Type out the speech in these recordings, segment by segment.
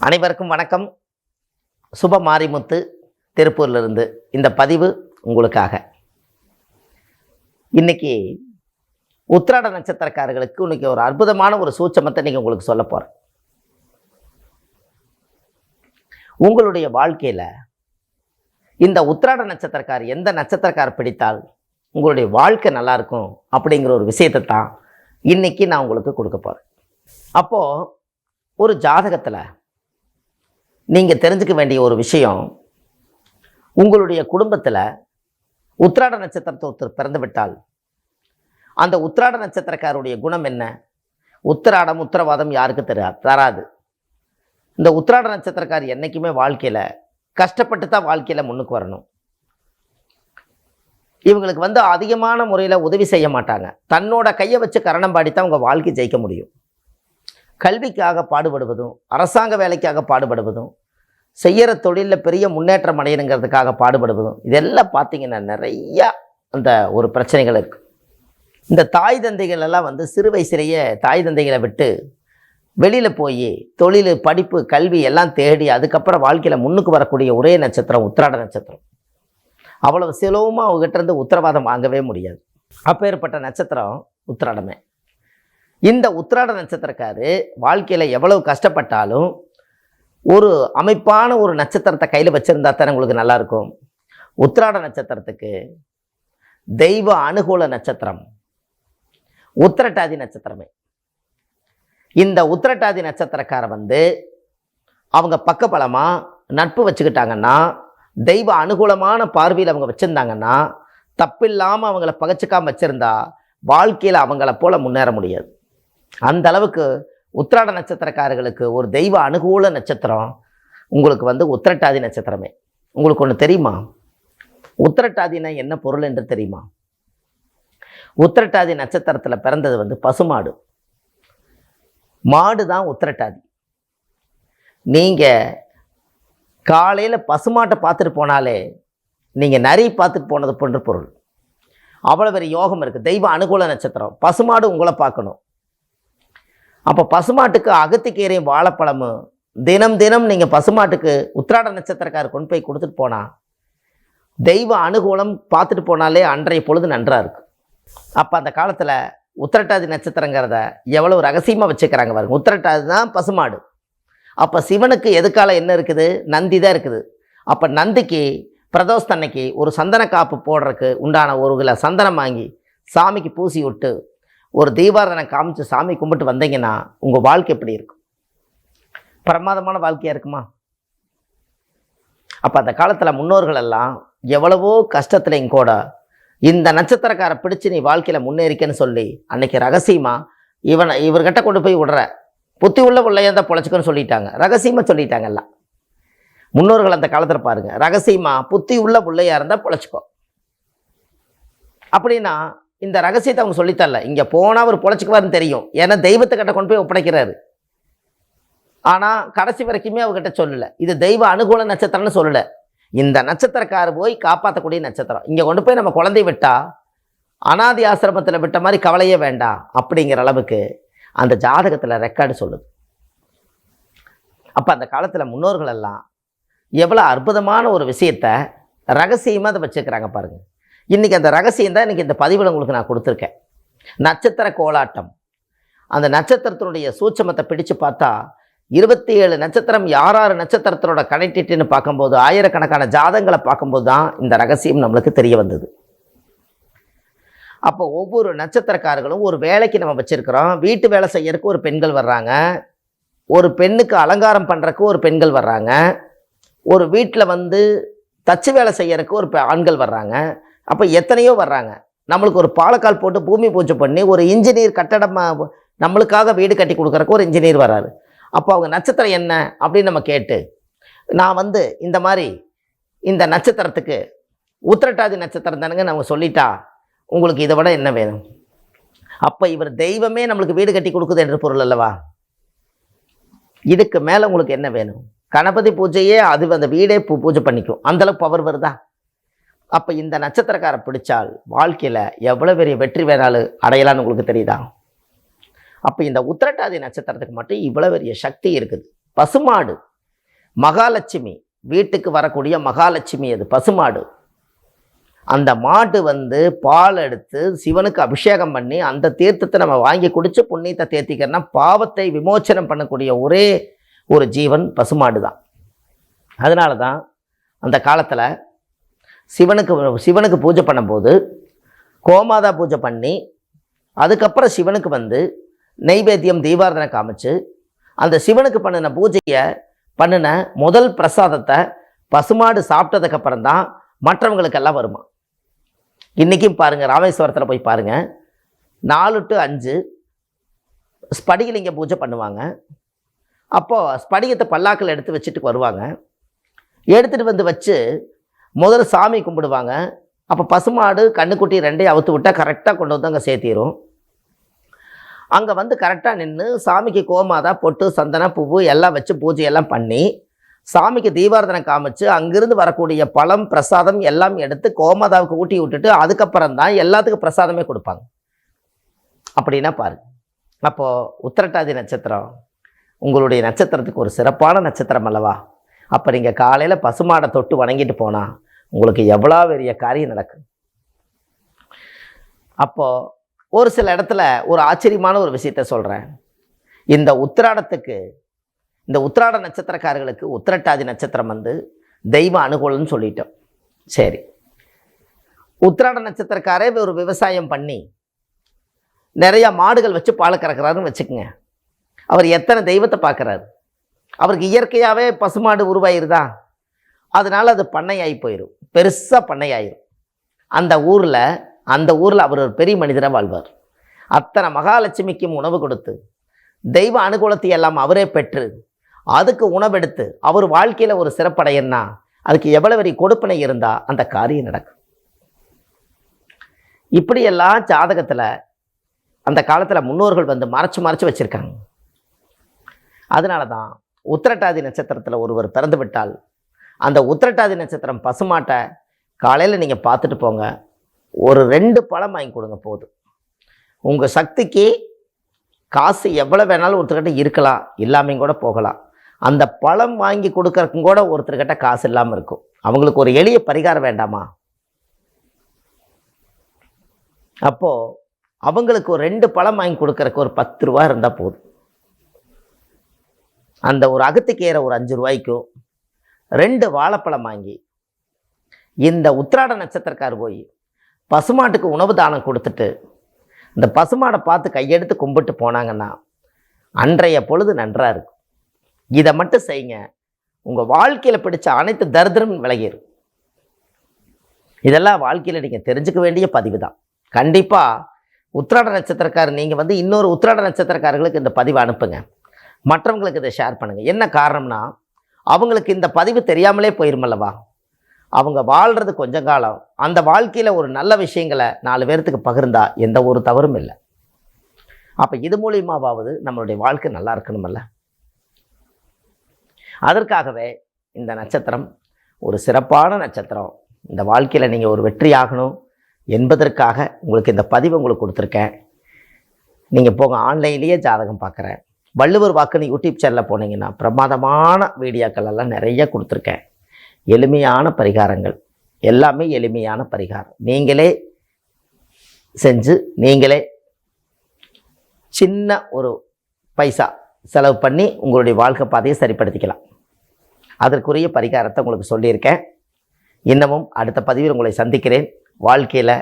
அனைவருக்கும் வணக்கம். சுப மாரிமுத்து திருப்பூர்லேருந்து இந்த பதிவு உங்களுக்காக. இன்னைக்கு உத்திராட நட்சத்திரக்காரர்களுக்கு இன்னைக்கு ஒரு அற்புதமான ஒரு சூட்சமத்தை நீங்கள் உங்களுக்கு சொல்ல போகிறேன். உங்களுடைய வாழ்க்கையில் இந்த உத்திராட நட்சத்திரக்கார் எந்த நட்சத்திரக்கார் பிடித்தால் உங்களுடைய வாழ்க்கை நல்லாயிருக்கும் அப்படிங்கிற ஒரு விஷயத்தை தான் இன்னைக்கு நான் உங்களுக்கு கொடுக்க போகிறேன். அப்போது ஒரு ஜாதகத்தில் நீங்கள் தெரிஞ்சுக்க வேண்டிய ஒரு விஷயம், உங்களுடைய குடும்பத்தில் உத்திராட நட்சத்திரத்தை ஒருத்தர் பிறந்து விட்டால் அந்த உத்திராட நட்சத்திரக்காருடைய குணம் என்ன? உத்திராடம் உத்திரவாதம் யாருக்கு தராது. இந்த உத்திராட நட்சத்திரக்கார் என்றைக்குமே வாழ்க்கையில் கஷ்டப்பட்டு தான் வாழ்க்கையில் முன்னுக்கு வரணும். இவங்களுக்கு அதிகமான முறையில் உதவி செய்ய மாட்டாங்க. தன்னோட கையை வச்சு கரணம் பாடித்தான் அவங்க வாழ்க்கை ஜெயிக்க முடியும். கல்விக்காக பாடுபடுவதும், அரசாங்க வேலைக்காக பாடுபடுவதும், செய்கிற தொழிலில் பெரிய முன்னேற்றம் அடையணுங்கிறதுக்காக பாடுபடுவதும், இதெல்லாம் பார்த்திங்கன்னா நிறையா அந்த ஒரு பிரச்சனைகள் இருக்குது. இந்த தாய் தந்தைகள் எல்லாம் சிறு வயசுலேயே தாய் தந்தைகளை விட்டு வெளியில் போய் தொழில், படிப்பு, கல்வி எல்லாம் தேடி அதுக்கப்புறம் வாழ்க்கையில் முன்னுக்கு வரக்கூடிய ஒரே நட்சத்திரம் உத்திராட நட்சத்திரம். அவ்வளவு சுலபமாக அவங்ககிட்ட இருந்து உத்தரவாதம் வாங்கவே முடியாது. அப்பேற்பட்ட நட்சத்திரம் உத்திராடமே. இந்த உத்திராட நட்சத்திரக்காரு வாழ்க்கையில் எவ்வளவு கஷ்டப்பட்டாலும் ஒரு அமைப்பான ஒரு நட்சத்திரத்தை கையில் வச்சுருந்தா தானே உங்களுக்கு நல்லாயிருக்கும். உத்திராட நட்சத்திரத்துக்கு தெய்வ அனுகூல நட்சத்திரம் உத்திரட்டாதி நட்சத்திரமே. இந்த உத்திரட்டாதி நட்சத்திரக்கார அவங்க பக்கபலமாக நட்பு வச்சுக்கிட்டாங்கன்னா, தெய்வ அனுகூலமான பார்வையில் அவங்க வச்சுருந்தாங்கன்னா, தப்பில்லாமல் அவங்கள பகச்சிக்காமல் வச்சுருந்தா வாழ்க்கையில் அவங்கள போல் முன்னேற முடியாது. அந்த அளவுக்கு உத்திராட நட்சத்திரக்காரர்களுக்கு ஒரு தெய்வ அனுகூல நட்சத்திரம் உங்களுக்கு உத்திரட்டாதி நட்சத்திரமே. உங்களுக்கு ஒன்று தெரியுமா? உத்திரட்டாதினா என்ன பொருள் என்று தெரியுமா? உத்திரட்டாதி நட்சத்திரத்தில் பிறந்தது பசுமாடு. மாடு தான் உத்திரட்டாதி. நீங்கள் காலையில் பசுமாட்டை பார்த்துட்டு போனாலே நீங்கள் நரி பார்த்துட்டு போனது போன்ற பொருள். அவ்வளோ பெரிய யோகம் இருக்குது. தெய்வ அனுகூல நட்சத்திரம். பசுமாடு உங்களை பார்க்கணும். அப்போ பசுமாட்டுக்கு அகத்திக்கீரையும் வாழைப்பழமும் தினம் தினம் நீங்கள் பசுமாட்டுக்கு உத்திராட நட்சத்திரக்காரர் கொண்டு போய் கொடுத்துட்டு போனால் தெய்வ அனுகூலம் பார்த்துட்டு போனாலே அன்றைய பொழுது நன்றாக இருக்கும். அப்போ அந்த காலத்தில் உத்திரட்டாதி நட்சத்திரங்கிறத எவ்வளோ ரகசியமாக வச்சுக்கிறாங்க பாருங்க. உத்திரட்டாதி தான் பசுமாடு. அப்போ சிவனுக்கு எதுக்கால என்ன இருக்குது? நந்தி தான் இருக்குது. அப்போ நந்திக்கு பிரதோஷத்தன்னைக்கு ஒரு சந்தன காப்பு போடுறதுக்கு உண்டான ஒரு கிலோ சந்தனம் வாங்கி சாமிக்கு பூசி விட்டு ஒரு தீபாராதனை காமிச்சு சாமி கும்பிட்டு வந்தீங்கன்னா உங்கள் வாழ்க்கை எப்படி இருக்கும்? பிரமாதமான வாழ்க்கையாக இருக்குமா? அப்போ அந்த காலத்தில் முன்னோர்கள் எல்லாம் எவ்வளவோ கஷ்டத்துலையும் கூட இந்த நட்சத்திரக்காரை பிடிச்சி நீ வாழ்க்கையில் முன்னேறிக்கன்னு சொல்லி அன்னைக்கு ரகசியமாக இவர்கிட்ட கொண்டு போய் விடுற புத்தி உள்ள பிள்ளையா தான் பொழைச்சிக்கன்னு சொல்லிட்டாங்க. ரகசியமாக சொல்லிட்டாங்க எல்லாம் முன்னோர்கள். அந்த காலத்தில் பாருங்கள், ரகசியமாக புத்தி உள்ள பிள்ளையா இருந்தால் பொழைச்சிக்கோ அப்படின்னா இந்த ரகசியத்தை அவங்க சொல்லித்தரல. இங்கே போனால் அவர் பொழைச்சிக்குவாருன்னு தெரியும். ஏன்னா தெய்வத்துக்கிட்ட கொண்டு போய் ஒப்படைக்கிறாரு. ஆனால் கடைசி வரைக்குமே அவர்கிட்ட சொல்லலை. இது தெய்வ அனுகூல நட்சத்திரம்னு சொல்லலை. இந்த நட்சத்திரக்கார போய் காப்பாற்றக்கூடிய நட்சத்திரம். இங்கே கொண்டு போய் நம்ம குழந்தை விட்டா அனாதி ஆசிரமத்தில் விட்ட மாதிரி கவலையே வேண்டாம் அப்படிங்கிற அளவுக்கு அந்த ஜாதகத்தில் ரெக்கார்டு சொல்லுது. அப்போ அந்த காலத்தில் முன்னோர்கள் எல்லாம் எவ்வளோ அற்புதமான ஒரு விஷயத்தை ரகசியமாக அதை வச்சுக்கிறாங்க பாருங்கள். இன்றைக்கி அந்த ரகசியம் தான் இன்றைக்கி இந்த பதிவில் உங்களுக்கு நான் கொடுத்துருக்கேன். நட்சத்திர கோலாட்டம். அந்த நட்சத்திரத்தினுடைய சூட்சமத்தை பிடிச்சு பார்த்தா 27 நட்சத்திரம், யார் நட்சத்திரத்தினோட கனெக்டிவிட்டின்னு பார்க்கும்போது ஆயிரக்கணக்கான ஜாதகங்களை பார்க்கும்போது தான் இந்த ரகசியம் நம்மளுக்கு தெரிய வந்தது. அப்போ ஒவ்வொரு நட்சத்திரக்காரர்களும் ஒரு வேலைக்கு நம்ம வச்சுருக்கிறோம். வீட்டு வேலை செய்யறதுக்கு ஒரு பெண்கள் வர்றாங்க, ஒரு பெண்ணுக்கு அலங்காரம் பண்ணுறதுக்கு ஒரு பெண்கள் வர்றாங்க, ஒரு வீட்டில் தச்சு வேலை செய்யறதுக்கு ஒரு ஆண்கள் வர்றாங்க. அப்போ எத்தனையோ வர்றாங்க. நம்மளுக்கு ஒரு பாலக்கால் போட்டு பூமி பூஜை பண்ணி ஒரு இன்ஜினியர் கட்டடம் நம்மளுக்காக வீடு கட்டி கொடுக்குறக்கு ஒரு இன்ஜினியர் வர்றாரு. அப்போ அவங்க நட்சத்திரம் என்ன அப்படின்னு நம்ம கேட்டு, நான் இந்த மாதிரி இந்த நட்சத்திரத்துக்கு உத்திரட்டாதி நட்சத்திரம் தானுங்க நம்ம சொல்லிட்டா உங்களுக்கு இதை விட என்ன வேணும்? அப்போ இவர் தெய்வமே நம்மளுக்கு வீடு கட்டி கொடுக்குது என்ற பொருள் அல்லவா? இதுக்கு மேலே உங்களுக்கு என்ன வேணும்? கணபதி பூஜையே அது அந்த வீடே பூஜை பண்ணிக்கும். அந்தளவுக்கு பவர் வருதா? அப்போ இந்த நட்சத்திரக்காரை பிடிச்சால் வாழ்க்கையில் எவ்வளோ பெரிய வெற்றி வேணாலும் அடையலான்னு உங்களுக்கு தெரியுதா? அப்போ இந்த உத்திரட்டாதி நட்சத்திரத்துக்கு மட்டும் இவ்வளோ பெரிய சக்தி இருக்குது. பசுமாடு மகாலட்சுமி, வீட்டுக்கு வரக்கூடிய மகாலட்சுமி அது பசுமாடு. அந்த மாட்டு பால் எடுத்து சிவனுக்கு அபிஷேகம் பண்ணி அந்த தீர்த்தத்தை நம்ம வாங்கி குடிச்சு புண்ணியத்தை தேர்த்திக்கிறோம்னா பாவத்தை விமோச்சனம் பண்ணக்கூடிய ஒரே ஒரு ஜீவன் பசுமாடு தான். அதனால தான் அந்த காலத்தில் சிவனுக்கு பூஜை பண்ணும்போது கோமாதா பூஜை பண்ணி அதுக்கப்புறம் சிவனுக்கு நெய்வேத்தியம் தீபாரதனை காமிச்சு அந்த சிவனுக்கு பண்ணின பூஜையை பண்ணின முதல் பிரசாதத்தை பசுமாடு சாப்பிட்டதுக்கப்புறம் தான் மற்றவங்களுக்கெல்லாம் வருமா. இன்றைக்கும் பாருங்கள், ராமேஸ்வரத்தில் போய் பாருங்கள், 4 to 5 ஸ்படிகலிங்க பூஜை பண்ணுவாங்க. அப்போது ஸ்படிகத்தை பல்லாக்கில் எடுத்து வச்சுட்டு வருவாங்க. எடுத்துகிட்டு வச்சு முதல்ல சாமி கும்பிடுவாங்க. அப்போ பசுமாடு கண்ணுக்குட்டி 2ஐயும் அவுத்து விட்டால் கரெக்டாக கொண்டு வந்து அங்கே சேர்த்திரும். அங்கே கரெக்டாக நின்று சாமிக்கு கோமாதா பொட்டு சந்தன பூவு எல்லாம் வச்சு பூஜையெல்லாம் பண்ணி சாமிக்கு தீபாரதனை காமிச்சு அங்கிருந்து வரக்கூடிய பழம் பிரசாதம் எல்லாம் எடுத்து கோமாதாவுக்கு ஊட்டி விட்டுட்டு அதுக்கப்புறம் தான் எல்லாத்துக்கும் பிரசாதமே கொடுப்பாங்க. அப்படின்னா பாருங்க, அப்போது உத்திரட்டாதி நட்சத்திரம் உங்களுடைய நட்சத்திரத்துக்கு ஒரு சிறப்பான நட்சத்திரம் அல்லவா. அப்போ நீங்கள் காலையில் பசுமாடை தொட்டு வணங்கிட்டு போனால் உங்களுக்கு எவ்வளோ பெரிய காரியம் நடக்கும். அப்போது ஒரு சில இடத்துல ஒரு ஆச்சரியமான ஒரு விஷயத்த சொல்கிறேன். இந்த உத்திராட நட்சத்திரக்காரர்களுக்கு உத்திரட்டாதி நட்சத்திரம் தெய்வ அனுகூலம்னு சொல்லிட்டோம். சரி, உத்திராட நட்சத்திரக்காரே ஒரு விவசாயம் பண்ணி நிறையா மாடுகள் வச்சு பால் கறக்கிறாருன்னு வச்சுக்கோங்க. அவர் எத்தனை தெய்வத்தை பார்க்குறாரு. அவருக்கு இயற்கையாகவே பசுமாடு உருவாயிருதா, அதனால் அது பண்ணையாகி போயிடும், பெருசாக பண்ணையாயிரும். அந்த ஊரில் அவர் ஒரு பெரிய மனிதராக வாழ்வார். அத்தனை மகாலட்சுமிக்கும் உணவு கொடுத்து தெய்வ அனுகூலத்தை எல்லாம் அவரே பெற்று அதுக்கு உணவெடுத்து அவர் வாழ்க்கையில் ஒரு சிறப்படையன்னா அதுக்கு எவ்வளவு பெரிய கொடுப்பனை இருந்தால் அந்த காரியம் நடக்கும். இப்படியெல்லாம் ஜாதகத்தில் அந்த காலத்தில் முன்னோர்கள் மறைச்சு வச்சுருக்காங்க. அதனால தான் உத்திரட்டாதி நட்சத்திரத்தில் ஒருவர் பிறந்து விட்டால் அந்த உத்திரட்டாதி நட்சத்திரம் பசுமாட்டை காலையில் நீங்கள் பார்த்துட்டு போங்க. ஒரு 2 பழம் வாங்கி கொடுங்க போதும். உங்கள் சக்திக்கு காசு எவ்வளோ வேணாலும் ஒருத்தர்கிட்ட இருக்கலாம், இல்லாமையும் கூட போகலாம். அந்த பழம் வாங்கி கொடுக்கறதுக்கும் கூட ஒருத்தர்கிட்ட காசு இல்லாமல் இருக்கும். அவங்களுக்கு ஒரு எளிய பரிகாரம் வேண்டாமா? அப்போது அவங்களுக்கு ஒரு 2 பழம் வாங்கி கொடுக்கறதுக்கு ஒரு 10 ரூபா இருந்தால் போதும். அந்த ஒரு அகத்துக்கீரை ஒரு 5 ரூபாய்க்கும் 2 வாழைப்பழம் வாங்கி இந்த உத்திராட நட்சத்திரக்கார் போய் பசுமாட்டுக்கு உணவு தானம் கொடுத்துட்டு இந்த பசுமாடை பார்த்து கையெடுத்து கும்பிட்டு போனாங்கன்னா அன்றைய பொழுது நன்றாக இருக்கும். இதை மட்டும் செய்யுங்க, உங்கள் வாழ்க்கையில் பிடிச்ச அனைத்து தரித்திரமும் விலகிடும். இதெல்லாம் வாழ்க்கையில் நீங்கள் தெரிஞ்சுக்க வேண்டிய பதிவு தான். கண்டிப்பாக உத்திராட நட்சத்திரக்காரர் நீங்கள் இன்னொரு உத்திராட நட்சத்திரக்காரர்களுக்கு இந்த பதிவை அனுப்புங்க, மற்றவங்களுக்கு இதை ஷேர் பண்ணுங்கள். என்ன காரணம்னா அவங்களுக்கு இந்த பதிவு தெரியாமலே போயிருமல்லவா. அவங்க வாழ்கிறது கொஞ்சம் காலம், அந்த வாழ்க்கையில் ஒரு நல்ல விஷயங்களை 4 பேர்த்துக்கு பகிர்ந்தா எந்த ஒரு தவறும் இல்லை. அப்போ இது மூலியமாவது நம்மளுடைய வாழ்க்கை நல்லா இருக்கணுமல்ல. அதற்காகவே இந்த நட்சத்திரம் ஒரு சிறப்பான நட்சத்திரம். இந்த வாழ்க்கையில் நீங்கள் ஒரு வெற்றி ஆகணும் என்பதற்காக உங்களுக்கு இந்த பதிவை உங்களுக்கு கொடுத்துருக்கேன். நீங்கள் போங்க, ஆன்லைன்லேயே ஜாதகம் பார்க்குறேன். வள்ளுவர் வாக்குன்னு யூடியூப் சேனலில் போனீங்கன்னா பிரமாதமான வீடியோக்கள் எல்லாம் நிறைய கொடுத்துருக்கேன். எளிமையான பரிகாரங்கள், எல்லாமே எளிமையான பரிகாரம். நீங்களே செஞ்சு நீங்களே சின்ன ஒரு பைசா செலவு பண்ணி உங்களுடைய வாழ்க்கை பாதையை சரிப்படுத்திக்கலாம். அதற்குரிய பரிகாரத்தை உங்களுக்கு சொல்லியிருக்கேன். இன்னமும் அடுத்த பதிவில் உங்களை சந்திக்கிறேன். வாழ்க்கையில்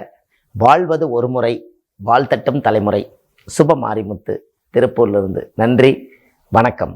வாழ்வது ஒரு முறை, வாழ்த்தட்டும் தலைமுறை. சுப மாரிமுத்து, திருப்பூரிலிருந்து. நன்றி, வணக்கம்.